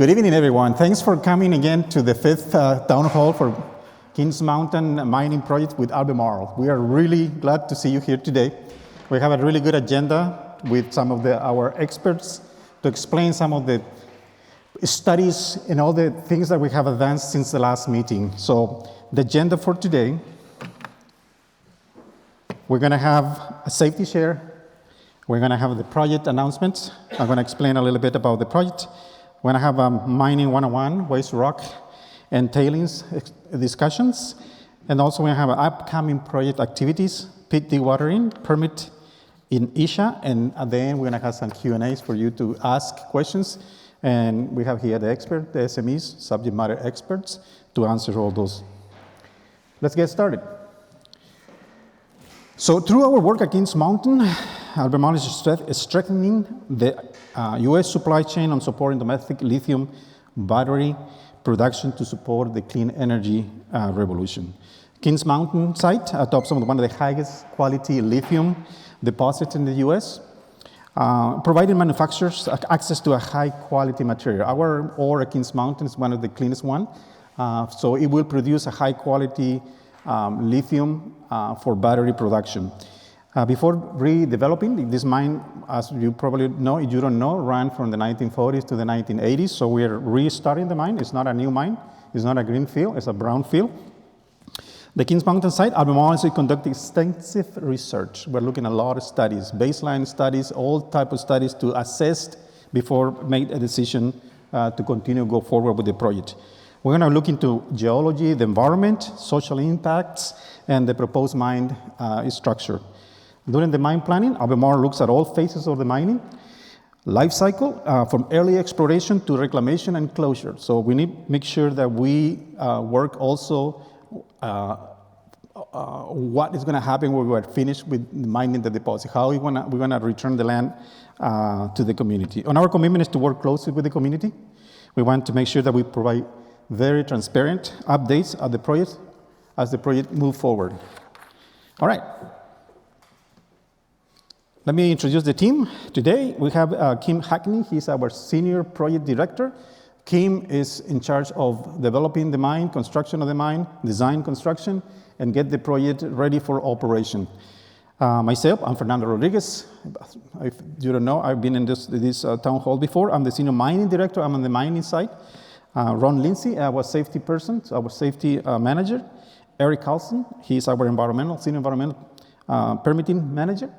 Good evening, everyone. Thanks for coming again to the fifth town hall for Kings Mountain mining project with Albemarle. We are really glad to see you here today. We have a really good agenda with some of our experts to explain some of the studies and all the things that we have advanced since the last meeting. So the agenda for today, we're going to have a safety share. We're going to have the project announcements. I'm going to explain a little bit about the project. We're going to have a mining 101, waste rock and tailings discussions. And also we're going to have upcoming project activities, pit dewatering, permit in Isha. And at the end, we're going to have some Q&As for you to ask questions. And we have here the expert, the SMEs, subject matter experts, to answer all those. Let's get started. So through our work at Kings Mountain, Albemarle is strengthening the U.S. supply chain on supporting domestic lithium battery production to support the clean energy revolution. Kings Mountain site adopts one of the highest quality lithium deposits in the U.S., providing manufacturers access to a high quality material. Our ore at Kings Mountain is one of the cleanest one, so it will produce a high quality lithium for battery production. Before redeveloping, this mine, as you probably know, if you don't know, ran from the 1940s to the 1980s, so we're restarting the mine. It's not a new mine, it's not a green field, it's a brown field. The Kings Mountain site, Albemarle is conducting extensive research. We're looking at a lot of studies, baseline studies, all type of studies to assess before make a decision to continue go forward with the project. We're going to look into geology, the environment, social impacts, and the proposed mine structure. During the mine planning, Albemarle looks at all phases of the mining life cycle, from early exploration to reclamation and closure. So we need to make sure that we work also what is going to happen when we are finished with mining the deposit, how we're going to return the land to the community. And our commitment is to work closely with the community. We want to make sure that we provide very transparent updates of the project as the project moves forward. All right. Let me introduce the team. Today, we have Kim Hackney. He's our Senior Project Director. Kim is in charge of developing the mine, construction of the mine, design, construction, and get the project ready for operation. Myself, I'm Fernando Rodriguez. If you don't know, I've been in this town hall before. I'm the Senior Mining Director. I'm on the mining side. Ron Lindsay, our safety person, our safety manager. Eric Carlson, he's our Senior Environmental Permitting Manager.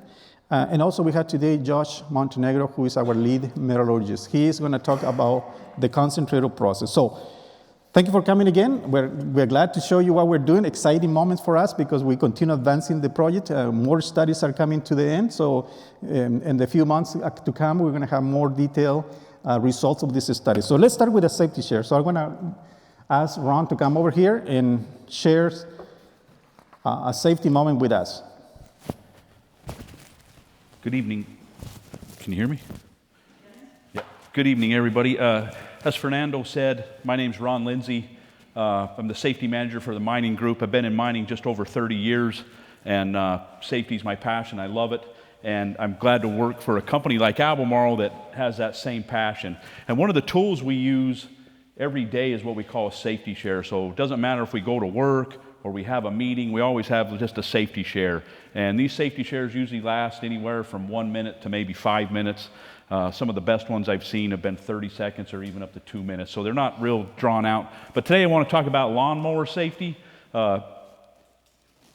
And also we have today Josh Montenegro, who is our lead metallurgist. He is going to talk about the concentrator process. So thank you for coming again. We're glad to show you what we're doing. Exciting moments for us because we continue advancing the project. More studies are coming to the end. So in the few months to come, we're going to have more detailed results of this study. So let's start with a safety share. So I'm going to ask Ron to come over here and share a safety moment with us. Good evening. Can you hear me? Yeah. Good evening, everybody. As Fernando said, my name's Ron Lindsay. I'm the safety manager for the mining group. I've been in mining just over 30 years, and safety is my passion. I love it, and I'm glad to work for a company like Albemarle that has that same passion. And one of the tools we use every day is what we call a safety share. So it doesn't matter if we go to work or we have a meeting, we always have just a safety share. And these safety shares usually last anywhere from 1 minute to maybe 5 minutes. Some of the best ones I've seen have been 30 seconds or even up to 2 minutes. So they're not real drawn out. But today I want to talk about lawnmower safety.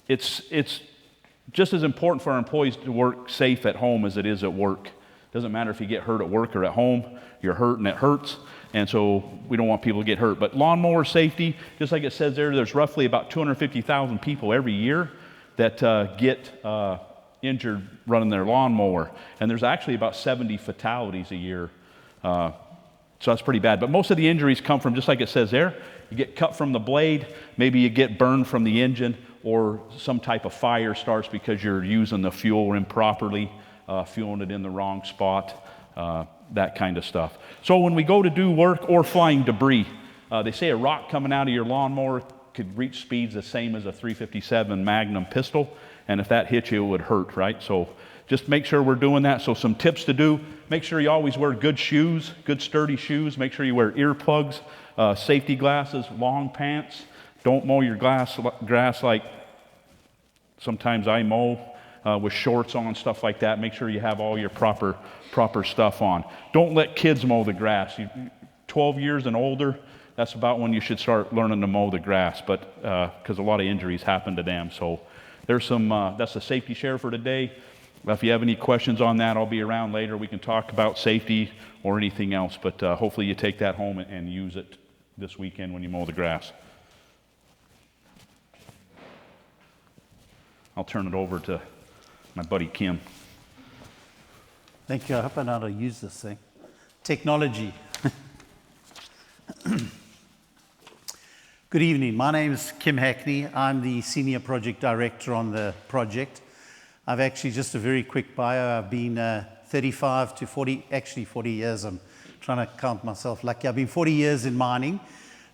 It's just as important for our employees to work safe at home as it is at work. Doesn't matter if you get hurt at work or at home, you're hurt and it hurts. And so we don't want people to get hurt. But lawnmower safety, just like it says there's roughly about 250,000 people every year that get injured running their lawnmower. And there's actually about 70 fatalities a year. So that's pretty bad. But most of the injuries come from, just like it says there, you get cut from the blade, maybe you get burned from the engine, or some type of fire starts because you're using the fuel improperly, fueling it in the wrong spot. That kind of stuff. So when we go to do work or flying debris, they say a rock coming out of your lawnmower could reach speeds the same as a .357 Magnum pistol, and if that hit you, it would hurt, right? So just make sure we're doing that. So some tips to do: Make sure you always wear good shoes, good sturdy shoes. Make sure you wear earplugs, safety glasses, long pants. Don't mow your grass like sometimes I mow with shorts on, stuff like that. Make sure you have all your proper stuff on. Don't let kids mow the grass. 12 years and older, that's about when you should start learning to mow the grass, but because a lot of injuries happen to them. So there's some, that's the safety share for today. If you have any questions on that, I'll be around later. We can talk about safety or anything else, but hopefully you take that home and use it this weekend when you mow the grass. I'll turn it over to my buddy Kim. Thank you. I hope I know how to use this thing. Technology. Good evening. My name is Kim Hackney. I'm the Senior Project Director on the project. I've actually, just a very quick bio, I've been 35 to 40, actually 40 years. I'm trying to count myself lucky. I've been 40 years in mining,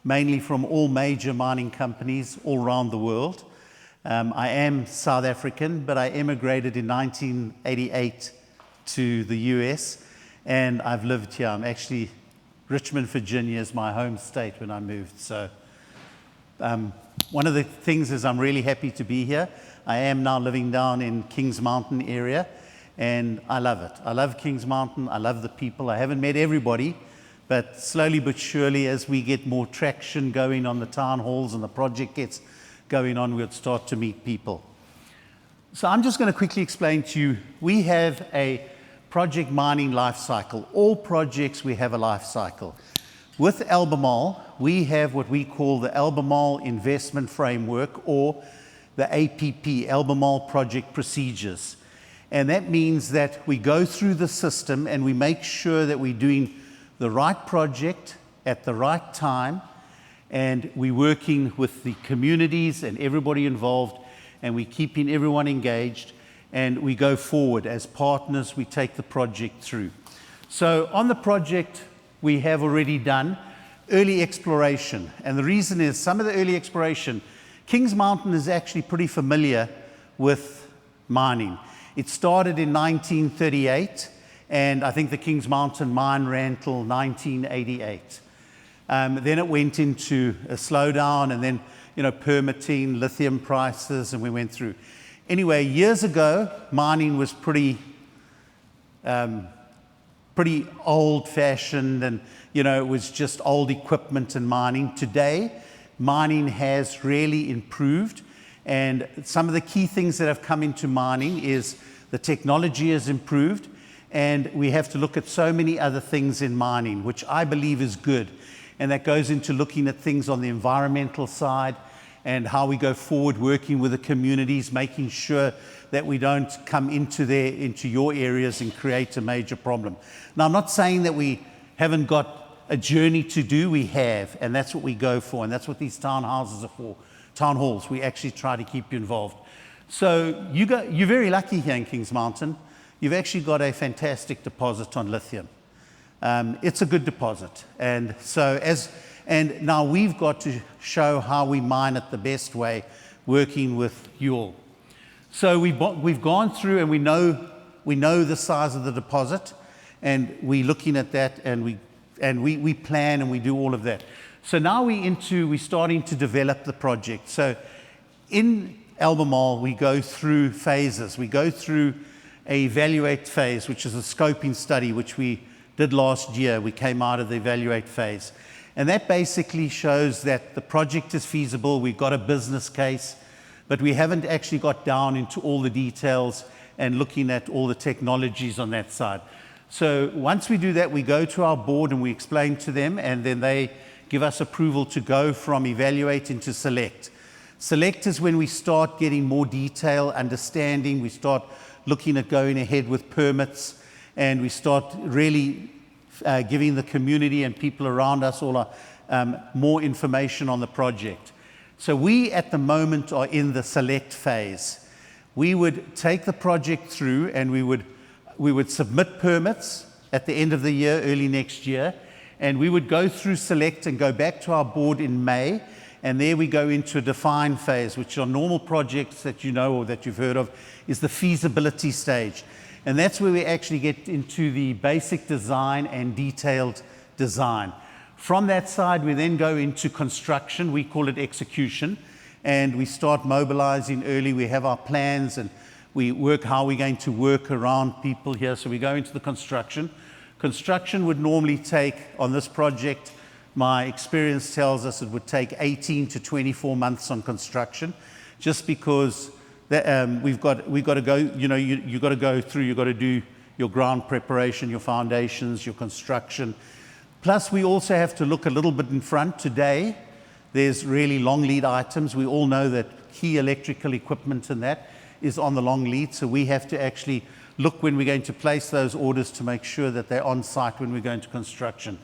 mainly from all major mining companies all around the world. I am South African, but I emigrated in 1988 to the US, and I've lived here. I'm actually, Richmond, Virginia is my home state when I moved. So one of the things is I'm really happy to be here. I am now living down in Kings Mountain area, and I love it. I love Kings Mountain. I love the people. I haven't met everybody, but slowly but surely, as we get more traction going on the town halls and the project gets going on, we'll start to meet people. So I'm just going to quickly explain to you, we have a project mining life cycle. All projects, we have a life cycle. With Albemarle, we have what we call the Albemarle Investment Framework, or the APP, Albemarle Project Procedures. And that means that we go through the system and we make sure that we're doing the right project at the right time, and we're working with the communities and everybody involved, and we're keeping everyone engaged, and we go forward as partners. We take the project through. So on the project, we have already done early exploration, and the reason is some of the early exploration, Kings Mountain is actually pretty familiar with mining. It started in 1938, and I think the Kings Mountain mine ran till 1988. Then it went into a slowdown, and then, permitting, lithium prices, and we went through. Anyway, years ago, mining was pretty old-fashioned, and, it was just old equipment and mining. Today, mining has really improved, and some of the key things that have come into mining is the technology has improved, and we have to look at so many other things in mining, which I believe is good. And that goes into looking at things on the environmental side and how we go forward, working with the communities, making sure that we don't come into your areas and create a major problem. Now, I'm not saying that we haven't got a journey to do. We have, and that's what we go for, and that's what these town houses are for. Town halls, we actually try to keep you involved. So you're very lucky here in Kings Mountain. You've actually got a fantastic deposit on lithium. It's a good deposit, and now we've got to show how we mine it the best way, working with you all. So we've gone through, and we know the size of the deposit, and we're looking at that, and we plan and we do all of that. So now we're starting to develop the project. So in Albemarle, we go through phases. We go through a evaluate phase, which is a scoping study, which we did last year. We came out of the evaluate phase. And that basically shows that the project is feasible. We've got a business case, but we haven't actually got down into all the details and looking at all the technologies on that side. So once we do that, we go to our board and we explain to them, and then they give us approval to go from evaluate into select. Select is when we start getting more detail, understanding. We start looking at going ahead with permits, and we start really giving the community and people around us all more information on the project. So we, at the moment, are in the select phase. We would take the project through, and we would submit permits at the end of the year, early next year, and we would go through select and go back to our board in May, and there we go into a define phase, which are normal projects that you know or that you've heard of, is the feasibility stage. And that's where we actually get into the basic design and detailed design. From that side, we then go into construction. We call it execution. And we start mobilizing early. We have our plans and we work how we're going to work around people here. So we go into the construction. Construction would normally take, on this project, my experience tells us it would take 18 to 24 months on construction, just because we've got to go, you've got to go through, you've got to do your ground preparation, your foundations, your construction. Plus, we also have to look a little bit in front. Today, there's really long lead items. We all know that key electrical equipment and that is on the long lead, so we have to actually look when we're going to place those orders to make sure that they're on site when we go into construction.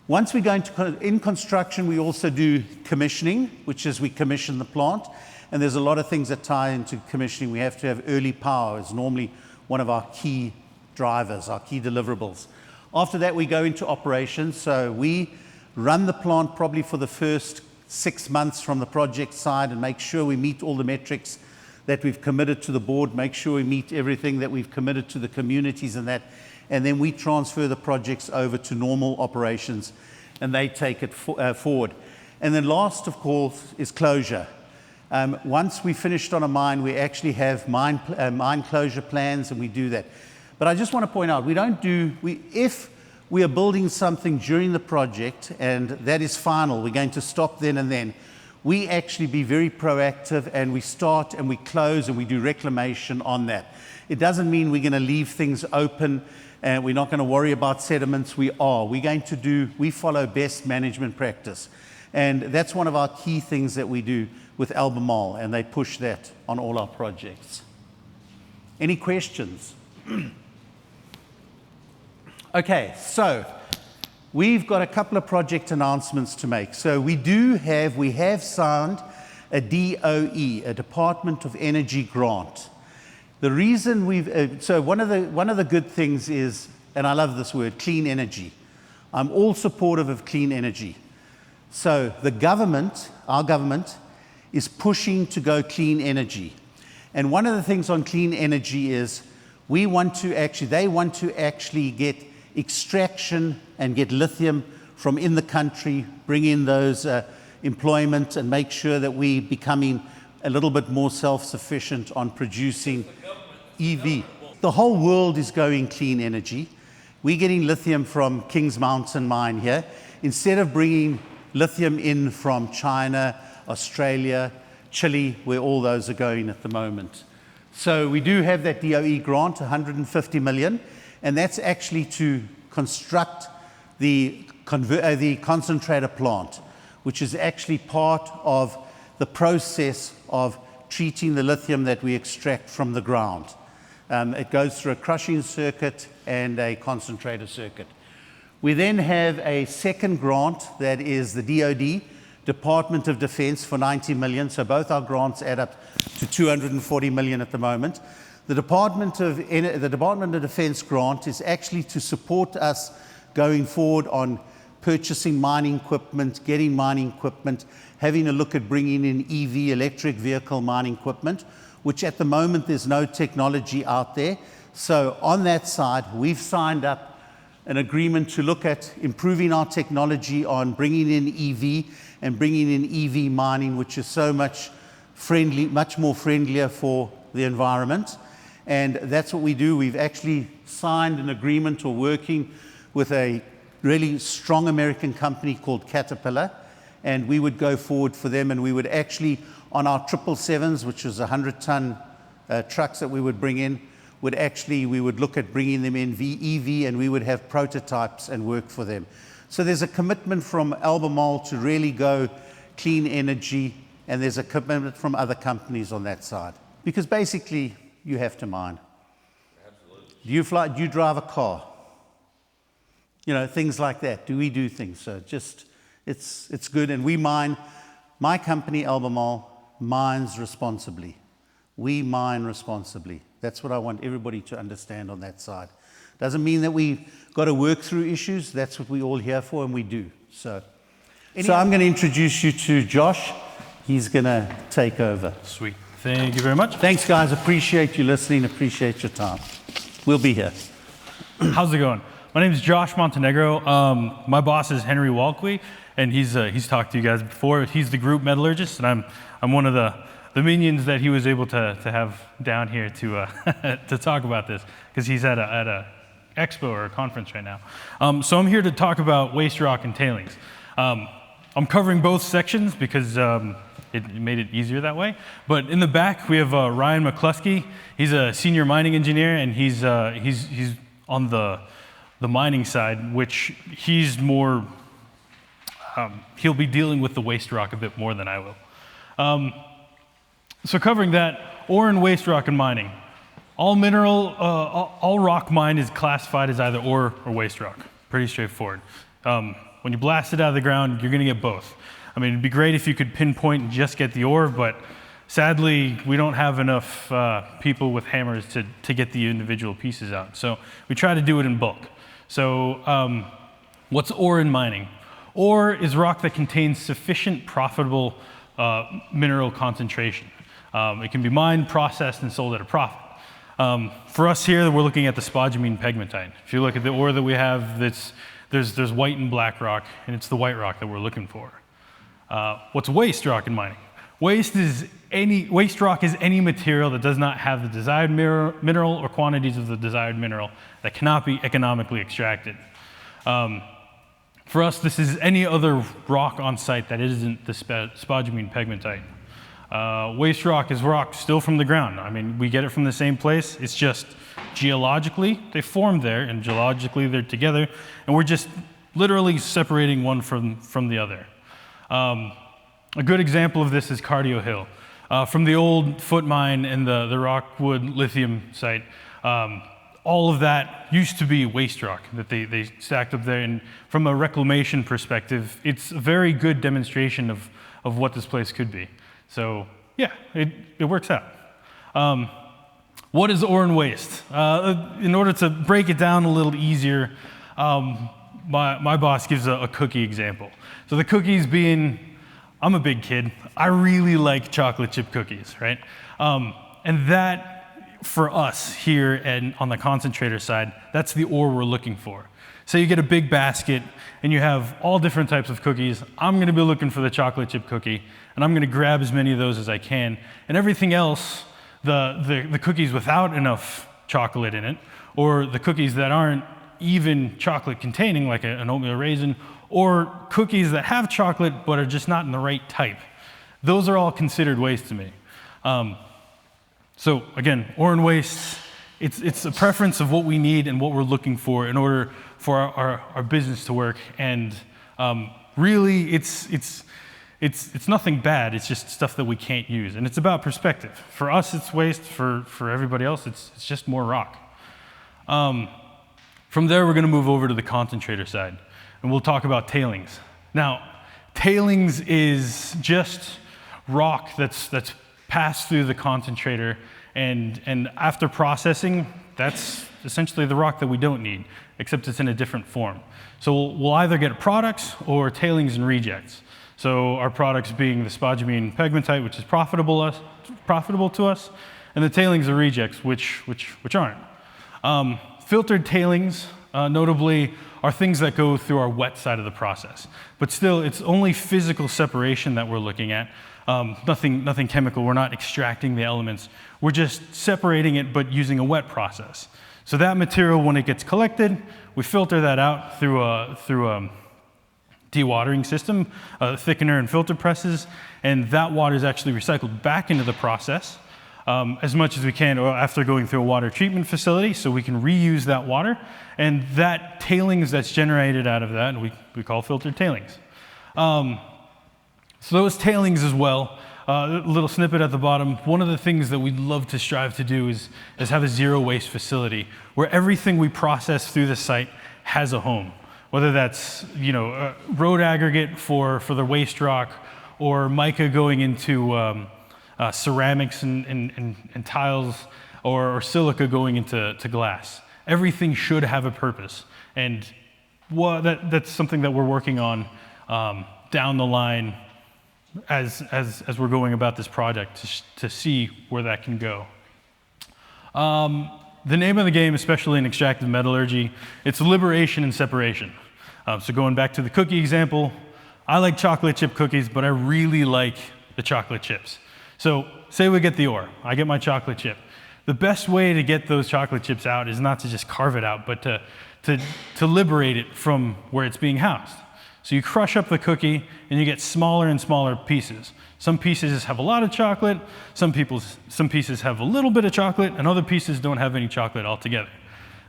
Once we go in construction, we also do commissioning, which is we commission the plant. And there's a lot of things that tie into commissioning. We have to have early power. It's normally one of our key drivers, our key deliverables. After that, we go into operations. So we run the plant probably for the first 6 months from the project side and make sure we meet all the metrics that we've committed to the board, make sure we meet everything that we've committed to the communities and that. And then we transfer the projects over to normal operations and they take it forward. And then last, of course, is closure. Once we finished on a mine, we actually have mine closure plans, and we do that. But I just want to point out, if we are building something during the project and that is final, we're going to stop then and then, we actually be very proactive and we start and we close and we do reclamation on that. It doesn't mean we're going to leave things open and we're not going to worry about sediments. We follow best management practice. And that's one of our key things that we do with Albemarle, and they push that on all our projects. Any questions? Okay, so we've got a couple of project announcements to make. So we have signed a DOE, a Department of Energy grant. The reason one of the good things is, and I love this word, clean energy. I'm all supportive of clean energy. So the government, our government, is pushing to go clean energy. And one of the things on clean energy is they want to actually get extraction and get lithium from in the country, bring in those employment and make sure that we're becoming a little bit more self-sufficient on producing EV. The whole world is going clean energy. We're getting lithium from Kings Mountain mine here. Instead of bringing lithium in from China, Australia, Chile, where all those are going at the moment. So we do have that DOE grant, 150 million, and that's actually to construct the concentrator plant, which is actually part of the process of treating the lithium that we extract from the ground. It goes through a crushing circuit and a concentrator circuit. We then have a second grant that is the DoD, Department of Defense, for 90 million. So both our grants add up to 240 million at the moment. The Department of Defense grant is actually to support us going forward on purchasing mining equipment, getting mining equipment, having a look at bringing in EV, electric vehicle mining equipment, which at the moment there's no technology out there. So on that side, we've signed up an agreement to look at improving our technology on bringing in EV and bringing in EV mining, which is so much more friendlier for the environment. And that's what we do. We've actually signed an agreement or working with a really strong American company called Caterpillar, and we would go forward for them, and we would actually, on our 777s, which is 100-ton trucks that we would bring in, we would look at bringing them in EV, and we would have prototypes and work for them. So there's a commitment from Albemarle to really go clean energy, and there's a commitment from other companies on that side. Because basically, you have to mine. Absolutely. Do you drive a car? You know, things like that. Do we do things? So it's good. And we mine, my company, Albemarle, mines responsibly. We mine responsibly. That's what I want everybody to understand on that side. Doesn't mean that we've got to work through issues. That's what we're all here for, and we do. So I'm going to introduce you to Josh. He's going to take over. Sweet. Thank you very much. Thanks, guys. Appreciate you listening. Appreciate your time. we'll be here. How's it going? My name is Josh Montenegro. My boss is Henry Walkley, and he's talked to you guys before. He's the group metallurgist, and I'm one of the minions that he was able to have down here to to talk about this, because he's at a expo or a conference right now. So I'm here to talk about waste rock and tailings. I'm covering both sections because it made it easier that way. But in the back we have Ryan McCluskey. He's a senior mining engineer, and he's on the mining side, which he's more, he'll be dealing with the waste rock a bit more than I will. So covering that, ore and waste rock and mining. All rock mine is classified as either ore or waste rock. Pretty straightforward. When you blast it out of the ground, you're gonna get both. I mean, it'd be great if you could pinpoint and just get the ore, but sadly, we don't have enough people with hammers to get the individual pieces out. So we try to do it in bulk. So what's ore in mining? Ore is rock that contains sufficient profitable mineral concentration. It can be mined, processed, and sold at a profit. For us here, we're looking at the spodumene pegmatite. If you look at the ore that we have, there's white and black rock, and it's the white rock that we're looking for. What's waste rock in mining? Waste rock is any material that does not have the desired mineral or quantities of the desired mineral that cannot be economically extracted. For us, this is any other rock on site that isn't the spodumene pegmatite. Waste rock is rock still from the ground. I mean, we get it from the same place. It's just geologically, they formed there, and geologically they're together, and we're just literally separating one from the other. A good example of this is Cardio Hill. From the old Foot Mine and the Rockwood lithium site, all of that used to be waste rock that they stacked up there, and from a reclamation perspective, it's a very good demonstration of what this place could be. So yeah, it works out. What is ore and waste? In order to break it down a little easier, my boss gives a cookie example. So the cookies being, I'm a big kid. I really like chocolate chip cookies, right? And that, for us here and on the concentrator side, that's the ore we're looking for. So you get a big basket and you have all different types of cookies. I'm gonna be looking for the chocolate chip cookie, and I'm gonna grab as many of those as I can. And everything else, the cookies without enough chocolate in it, or the cookies that aren't even chocolate containing, like an oatmeal raisin, or cookies that have chocolate but are just not in the right type. Those are all considered waste to me. So again, ore and waste, it's a preference of what we need and what we're looking for in order for our business to work. And really, it's nothing bad. It's just stuff that we can't use. And it's about perspective. For us, it's waste. For everybody else, it's just more rock. From there, we're going to move over to the concentrator side, and we'll talk about tailings. Now, tailings is just rock that's passed through the concentrator, and after processing, that's essentially the rock that we don't need, except it's in a different form. So we'll either get products or tailings and rejects. So our products being the spodumene pegmatite, which is profitable to us, and the tailings are rejects, which aren't. Filtered tailings, notably, are things that go through our wet side of the process. But still, it's only physical separation that we're looking at. Nothing chemical. We're not extracting the elements. We're just separating it, but using a wet process. So that material, when it gets collected, we filter that out through a dewatering system, thickener and filter presses, and that water is actually recycled back into the process as much as we can after going through a water treatment facility, so we can reuse that water, and that tailings that's generated out of that, we call filtered tailings. So those tailings as well, a little snippet at the bottom, one of the things that we'd love to strive to do is have a zero waste facility where everything we process through the site has a home. Whether that's road aggregate for the waste rock, or mica going into ceramics and tiles, or silica going into glass. Everything should have a purpose, and that's something that we're working on down the line as we're going about this project to see where that can go. The name of the game, especially in extractive metallurgy, it's liberation and separation. So going back to the cookie example, I like chocolate chip cookies, but I really like the chocolate chips. So say we get the ore, I get my chocolate chip. The best way to get those chocolate chips out is not to just carve it out, but to liberate it from where it's being housed. So you crush up the cookie and you get smaller and smaller pieces. Some pieces have a lot of chocolate, some pieces have a little bit of chocolate, and other pieces don't have any chocolate altogether.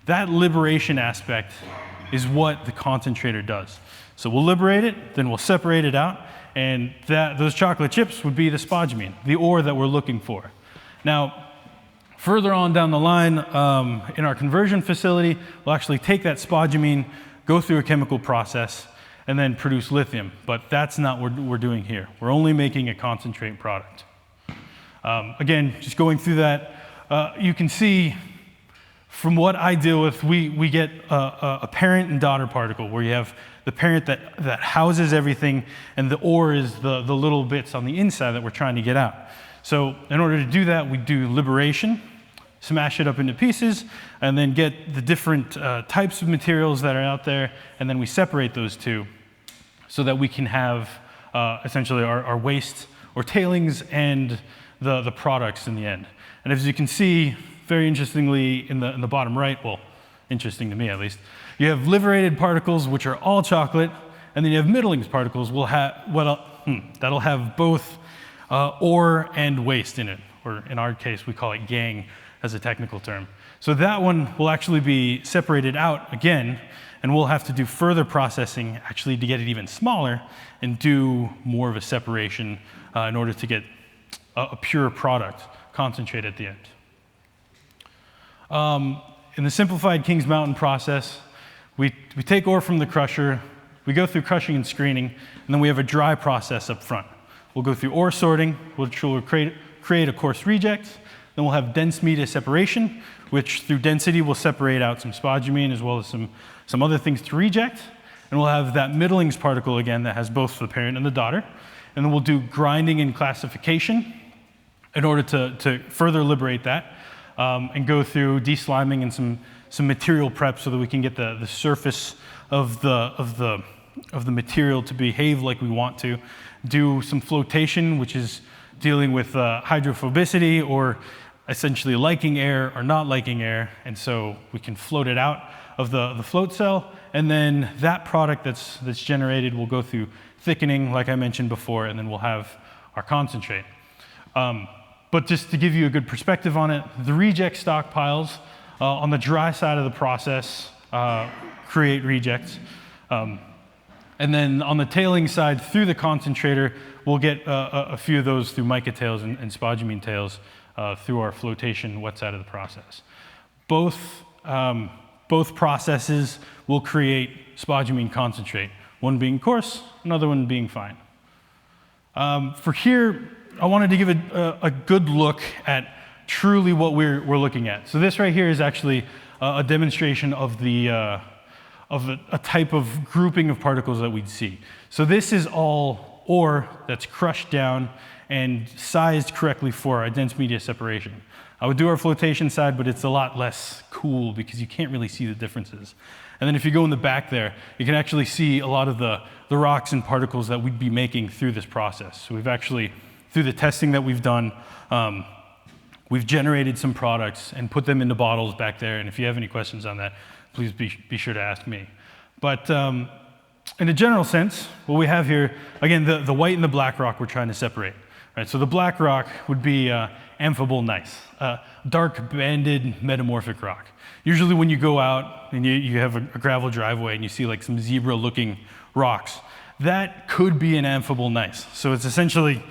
That liberation aspect is what the concentrator does. So we'll liberate it, then we'll separate it out, and those chocolate chips would be the spodumene, the ore that we're looking for. Now, further on down the line, in our conversion facility, we'll actually take that spodumene, go through a chemical process, and then produce lithium. But that's not what we're doing here. We're only making a concentrate product. Again, just going through that, you can see from what I deal with, we get a parent and daughter particle where you have the parent that houses everything, and the ore is the little bits on the inside that we're trying to get out. So in order to do that, we do liberation, smash it up into pieces, and then get the different types of materials that are out there, and then we separate those two so that we can have essentially our waste or tailings and the products in the end. And as you can see, very interestingly in the bottom right, well, interesting to me at least, you have liberated particles which are all chocolate, and then you have middlings particles that'll have both ore and waste in it, or in our case we call it gangue as a technical term. So that one will actually be separated out again, and we'll have to do further processing actually to get it even smaller and do more of a separation in order to get a pure product concentrate at the end. In the simplified Kings Mountain process, we take ore from the crusher, we go through crushing and screening, and then we have a dry process up front. We'll go through ore sorting, which will create a coarse reject. Then we'll have dense media separation, which through density will separate out some spodumene as well as some other things to reject. And we'll have that middlings particle again that has both the parent and the daughter. And then we'll do grinding and classification in order to further liberate that and go through desliming and some material prep so that we can get the surface of the material to behave like we want to. Do some flotation, which is dealing with hydrophobicity or essentially liking air or not liking air, and so we can float it out of the float cell, and then that product that's generated will go through thickening, like I mentioned before, and then we'll have our concentrate. But just to give you a good perspective on it, the reject stockpiles on the dry side of the process create rejects. And then on the tailing side, through the concentrator, we'll get a few of those through mica tails and spodumene tails through our flotation wet side of the process. Both processes will create spodumene concentrate, one being coarse, another one being fine. For here, I wanted to give a good look at truly what we're looking at. So this right here is actually a demonstration of a type of grouping of particles that we'd see. So this is all ore that's crushed down and sized correctly for our dense media separation. I would do our flotation side, but it's a lot less cool because you can't really see the differences. And then if you go in the back there, you can actually see a lot of the rocks and particles that we'd be making through this process. So we've actually, through the testing that we've done, we've generated some products and put them into bottles back there. And if you have any questions on that, please be sure to ask me. But in a general sense, what we have here, again, the white and the black rock we're trying to separate. Right? So the black rock would be amphibole gneiss, dark banded metamorphic rock. Usually when you go out and you have a gravel driveway and you see like some zebra looking rocks, that could be an amphibole gneiss. So it's essentially,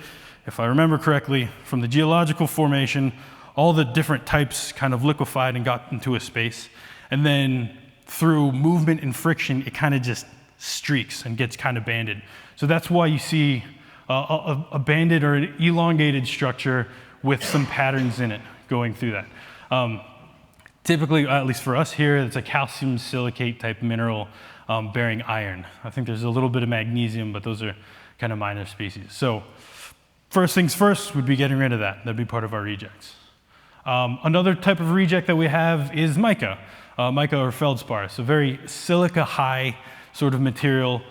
if I remember correctly, from the geological formation, all the different types kind of liquefied and got into a space. And then through movement and friction, it kind of just streaks and gets kind of banded. So that's why you see a banded or an elongated structure with some patterns in it going through that. Typically, at least for us here, it's a calcium silicate type mineral bearing iron. I think there's a little bit of magnesium, but those are kind of minor species. So first things first would be getting rid of that. That'd be part of our rejects. Another type of reject that we have is mica, mica or feldspar. So very silica high sort of material.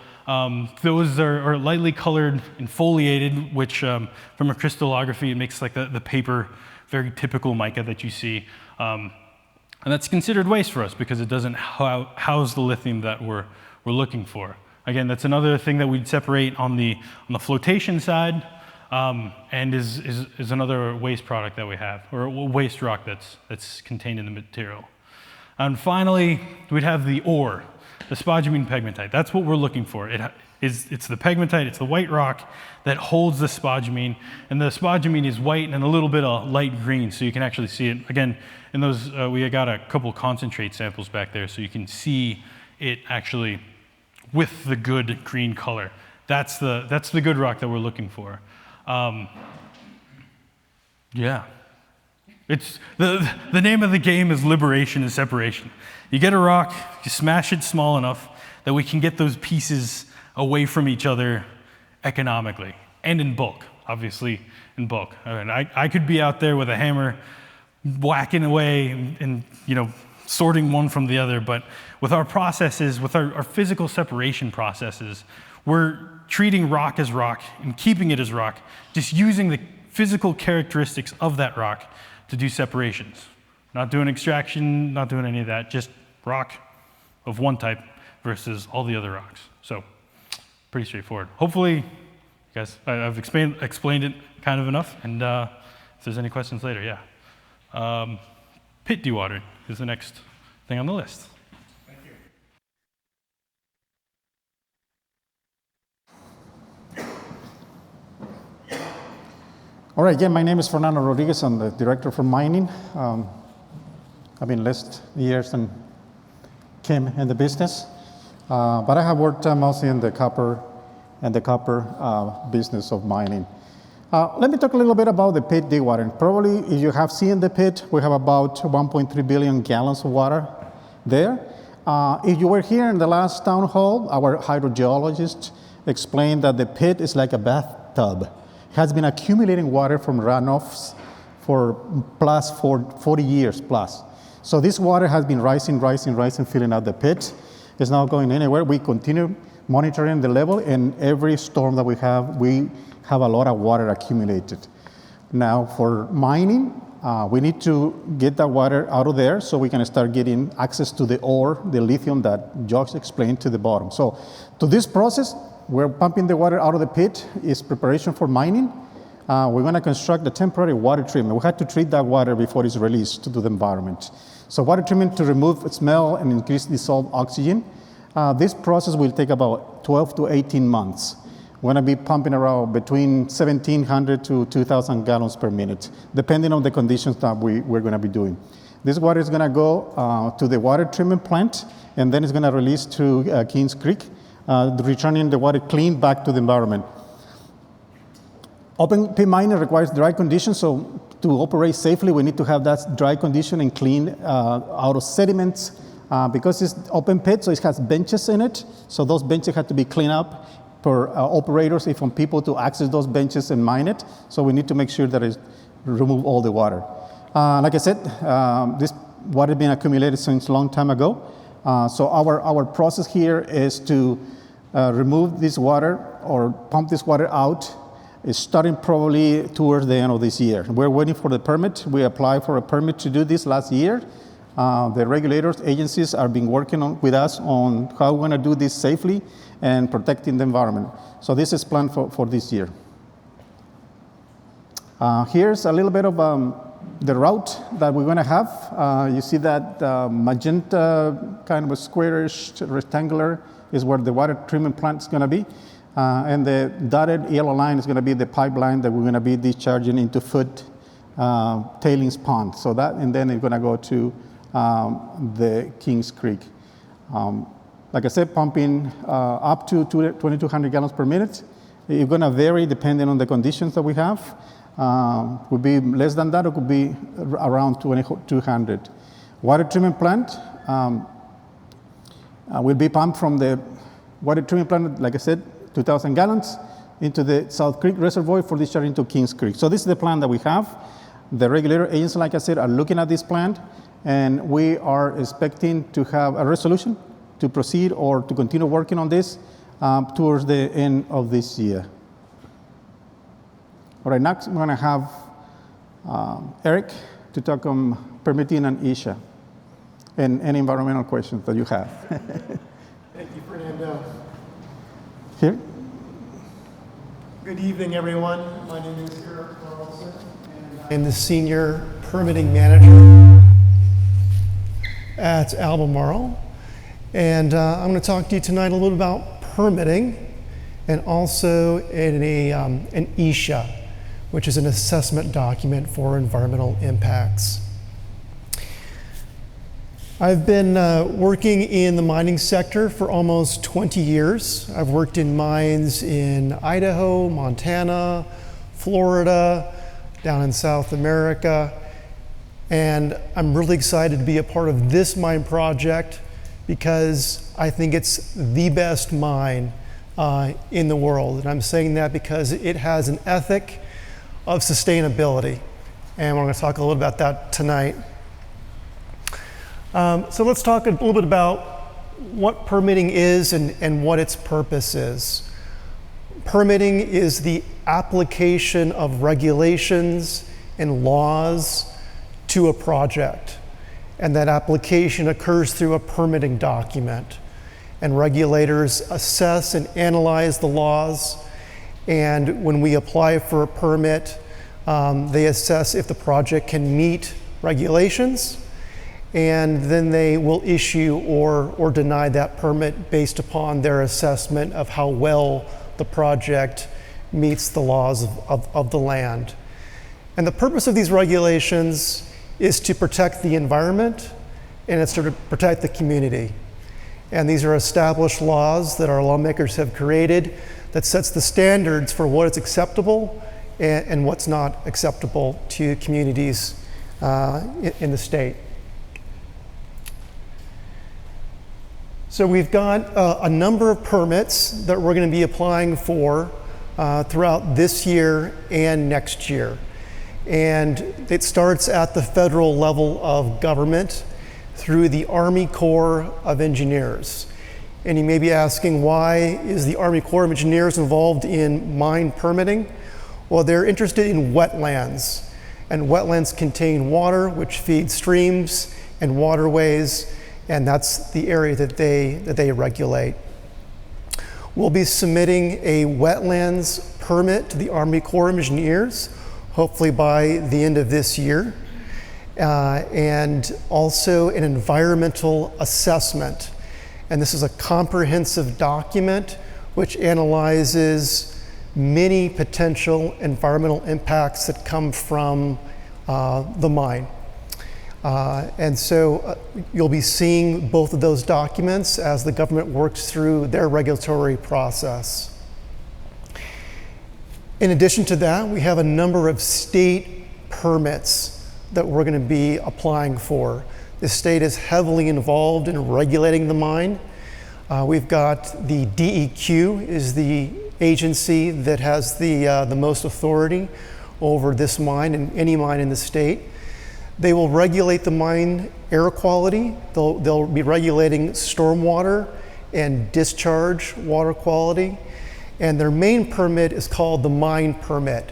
Those are lightly colored and foliated, which from a crystallography, it makes like the paper, very typical mica that you see. And that's considered waste for us because it doesn't house the lithium that we're looking for. Again, that's another thing that we'd separate on the flotation side, and is another waste product that we have, or waste rock that's contained in the material. And finally, we'd have the ore, the spodumene pegmatite. That's what we're looking for. It's the pegmatite, it's the white rock that holds the spodumene, and the spodumene is white and a little bit of light green, so you can actually see it. Again, in those, we got a couple concentrate samples back there, so you can see it actually with the good green color. That's the good rock that we're looking for. Yeah. It's the name of the game is liberation and separation. You get a rock, you smash it small enough that we can get those pieces away from each other economically and in bulk, obviously in bulk. I mean, I could be out there with a hammer whacking away and sorting one from the other, but with our processes, with our physical separation processes, we're treating rock as rock and keeping it as rock, just using the physical characteristics of that rock to do separations. Not doing extraction, not doing any of that, just rock of one type versus all the other rocks. So, pretty straightforward. Hopefully, guys, I've explained it kind of enough, and if there's any questions later, yeah. Pit dewatering is the next thing on the list. Thank you. All right, again, my name is Fernando Rodriguez. I'm the director for mining. I've been less years than Kim in the business, but I have worked mostly in the copper business of mining. Let me talk a little bit about the pit dewatering. Probably, if you have seen the pit, we have about 1.3 billion gallons of water there. If you were here in the last town hall, our hydrogeologist explained that the pit is like a bathtub. It has been accumulating water from runoffs for 40 years plus. So this water has been rising, filling out the pit. It's not going anywhere. We continue monitoring the level, and every storm that we have a lot of water accumulated. Now, for mining, we need to get that water out of there so we can start getting access to the ore, the lithium that Josh explained to the bottom. So to this process, we're pumping the water out of the pit is preparation for mining. We're going to construct a temporary water treatment. We had to treat that water before it's released to the environment. So water treatment to remove smell and increase dissolved oxygen. This process will take about 12 to 18 months. We're going to be pumping around between 1,700 to 2,000 gallons per minute, depending on the conditions that we're going to be doing. This water is going to go to the water treatment plant, and then it's going to release to Kings Creek, returning the water clean back to the environment. Open pit mining requires dry conditions, so to operate safely, we need to have that dry condition and clean out of sediments. Because it's open pit, so it has benches in it, so those benches have to be cleaned up for operators, from people to access those benches and mine it. So we need to make sure that it remove all the water. Like I said, this water has been accumulated since a long time ago. So our process here is to remove this water or pump this water out. It's starting probably towards the end of this year. We're waiting for the permit. We applied for a permit to do this last year. The regulators, agencies are been working with us on how we're going to do this safely and protecting the environment. So this is planned for this year. Here's a little bit of the route that we're going to have. You see that magenta kind of a squarish rectangular is where the water treatment plant is going to be. And the dotted yellow line is going to be the pipeline that we're going to be discharging into Foot tailings pond. So that, and then it's going to go to the Kings Creek. Like I said, pumping up to 2,200 gallons per minute. It's going to vary depending on the conditions that we have. Could be less than that, or could be around 2,200. Water treatment plant will be pumped from the water treatment plant, like I said, 2,000 gallons into the South Creek Reservoir for discharging to Kings Creek. So this is the plan that we have. The regulator agents, like I said, are looking at this plant, and we are expecting to have a resolution to proceed or to continue working on this towards the end of this year. All right, next I'm going to have Eric to talk on permitting and ISHA and any environmental questions that you have. Thank you, Fernando. Here. Good evening, everyone. My name is Eric Carlson, and I am the Senior Permitting Manager at Albemarle. And I'm going to talk to you tonight a little about permitting and also an ISHA, which is an assessment document for environmental impacts. I've been working in the mining sector for almost 20 years. I've worked in mines in Idaho, Montana, Florida, down in South America, and I'm really excited to be a part of this mine project because I think it's the best mine in the world. And I'm saying that because it has an ethic of sustainability, and we're going to talk a little about that tonight. So let's talk a little bit about what permitting is and what its purpose is. Permitting is the application of regulations and laws to a project. And that application occurs through a permitting document. And regulators assess and analyze the laws. And when we apply for a permit, they assess if the project can meet regulations, and then they will issue or deny that permit based upon their assessment of how well the project meets the laws of the land. And the purpose of these regulations is to protect the environment, and it's to protect the community. And these are established laws that our lawmakers have created that sets the standards for what is acceptable and what's not acceptable to communities in the state. So we've got a number of permits that we're going to be applying for throughout this year and next year. And it starts at the federal level of government through the Army Corps of Engineers. And you may be asking, why is the Army Corps of Engineers involved in mine permitting? Well, they're interested in wetlands. And wetlands contain water, which feeds streams and waterways, and that's the area that they regulate. We'll be submitting a wetlands permit to the Army Corps of Engineers, hopefully by the end of this year, and also an environmental assessment. And this is a comprehensive document which analyzes many potential environmental impacts that come from the mine. And so you'll be seeing both of those documents as the government works through their regulatory process. In addition to that, we have a number of state permits that we're going to be applying for. The state is heavily involved in regulating the mine. We've got the DEQ is the agency that has the most authority over this mine and any mine in the state. They will regulate the mine air quality. They'll be regulating stormwater and discharge water quality. And their main permit is called the mine permit.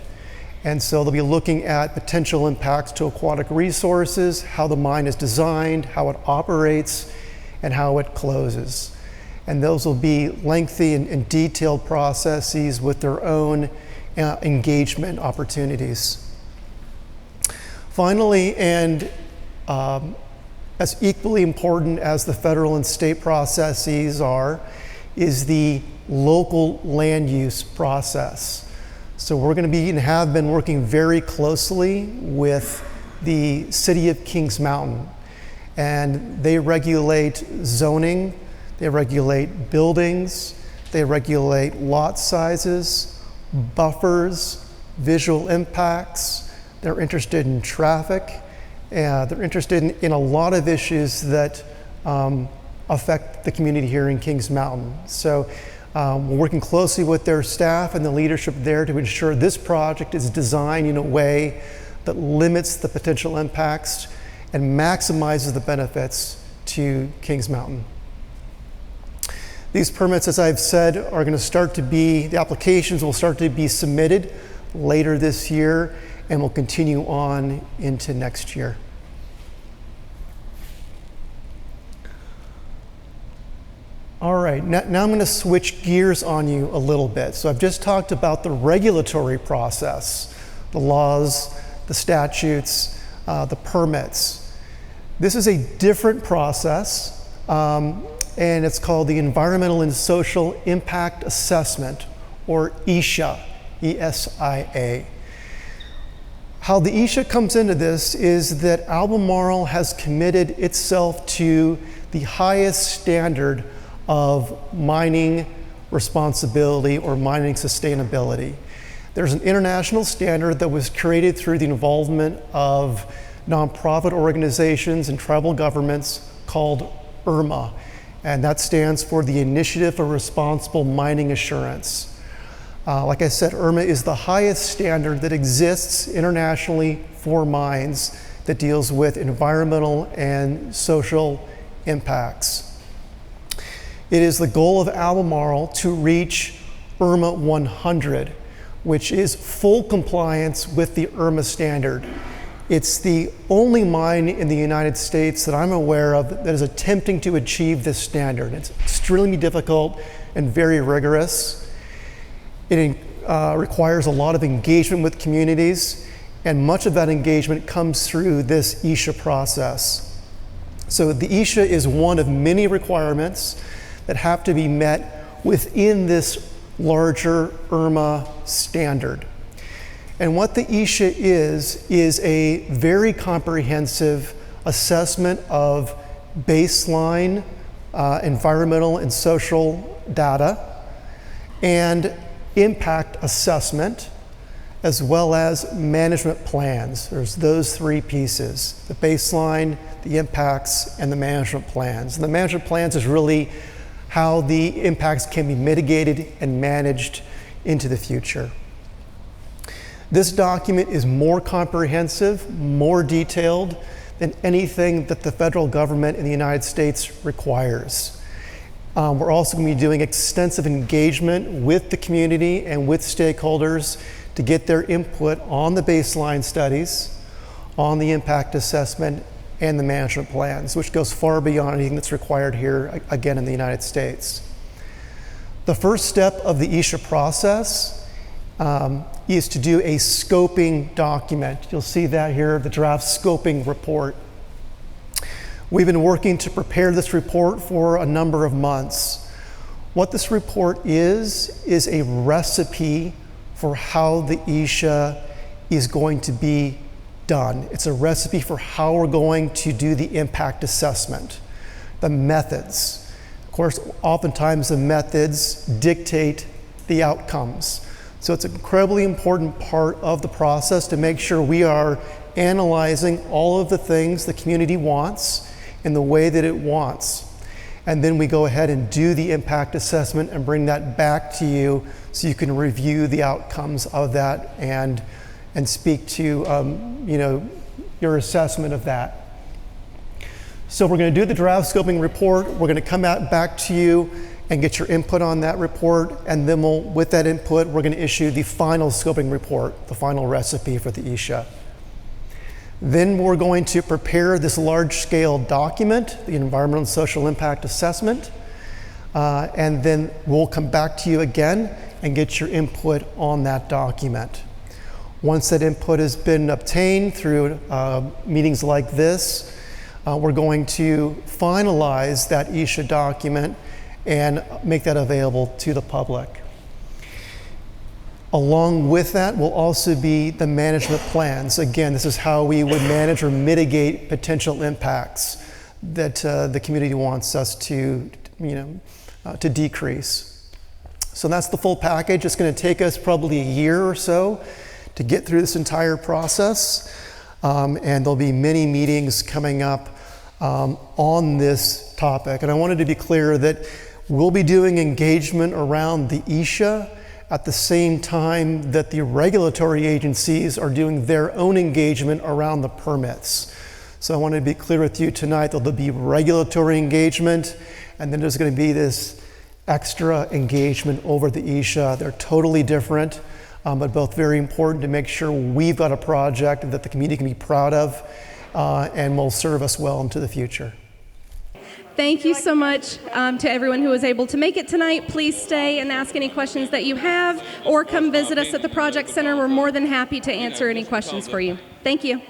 And so they'll be looking at potential impacts to aquatic resources, how the mine is designed, how it operates, and how it closes. And those will be lengthy and detailed processes with their own engagement opportunities. Finally, and as equally important as the federal and state processes are, is the local land use process. So we're going to be and have been working very closely with the city of Kings Mountain, and they regulate zoning, they regulate buildings, they regulate lot sizes, buffers, visual impacts. They're interested in traffic, they're interested in a lot of issues that affect the community here in Kings Mountain. So we're working closely with their staff and the leadership there to ensure this project is designed in a way that limits the potential impacts and maximizes the benefits to Kings Mountain. These permits, as I've said, are going to start to be, the applications will start to be submitted later this year and will continue on into next year. All right, now I'm going to switch gears on you a little bit. So I've just talked about the regulatory process, the laws, the statutes, the permits. This is a different process, and it's called the Environmental and Social Impact Assessment, or ESIA, E-S-I-A. How the ESIA comes into this is that Albemarle has committed itself to the highest standard of mining responsibility or mining sustainability. There's an international standard that was created through the involvement of nonprofit organizations and tribal governments called IRMA, and that stands for the Initiative for Responsible Mining Assurance. Like I said, IRMA is the highest standard that exists internationally for mines that deals with environmental and social impacts. It is the goal of Albemarle to reach IRMA 100, which is full compliance with the IRMA standard. It's the only mine in the United States that I'm aware of that is attempting to achieve this standard. It's extremely difficult and very rigorous. It requires a lot of engagement with communities, and much of that engagement comes through this ESIA process. So the ESIA is one of many requirements that have to be met within this larger IRMA standard. And what the ESIA is a very comprehensive assessment of baseline environmental and social data and impact assessment, as well as management plans. There's those three pieces: the baseline, the impacts, and the management plans. And the management plans is really how the impacts can be mitigated and managed into the future. This document is more comprehensive, more detailed than anything that the federal government in the United States requires. We're also going to be doing extensive engagement with the community and with stakeholders to get their input on the baseline studies, on the impact assessment, and the management plans, which goes far beyond anything that's required here, again, in the United States. The first step of the ESIA process is to do a scoping document. You'll see that here, the draft scoping report. We've been working to prepare this report for a number of months. What this report is a recipe for how the ESIA is going to be done. It's a recipe for how we're going to do the impact assessment, the methods. Of course, oftentimes the methods dictate the outcomes. So it's an incredibly important part of the process to make sure we are analyzing all of the things the community wants in the way that it wants. And then we go ahead and do the impact assessment and bring that back to you so you can review the outcomes of that and speak to your assessment of that. So we're going to do the draft scoping report. We're going to come back to you and get your input on that report, and then with that input, we're going to issue the final scoping report, the final recipe for the ESIA. Then we're going to prepare this large-scale document, the Environmental and Social Impact Assessment, and then we'll come back to you again and get your input on that document. Once that input has been obtained through meetings like this, we're going to finalize that ESIA document and make that available to the public. Along with that will also be the management plans. Again, this is how we would manage or mitigate potential impacts that the community wants us to decrease. So that's the full package. It's going to take us probably a year or so to get through this entire process, and there'll be many meetings coming up on this topic. And I wanted to be clear that we'll be doing engagement around the ESIA at the same time that the regulatory agencies are doing their own engagement around the permits. So I want to be clear with you tonight that there'll be regulatory engagement, and then there's going to be this extra engagement over the ESHA. They're totally different, but both very important to make sure we've got a project that the community can be proud of and will serve us well into the future. Thank you so much to everyone who was able to make it tonight. Please stay and ask any questions that you have, or come visit us at the Project Center. We're more than happy to answer any questions for you. Thank you.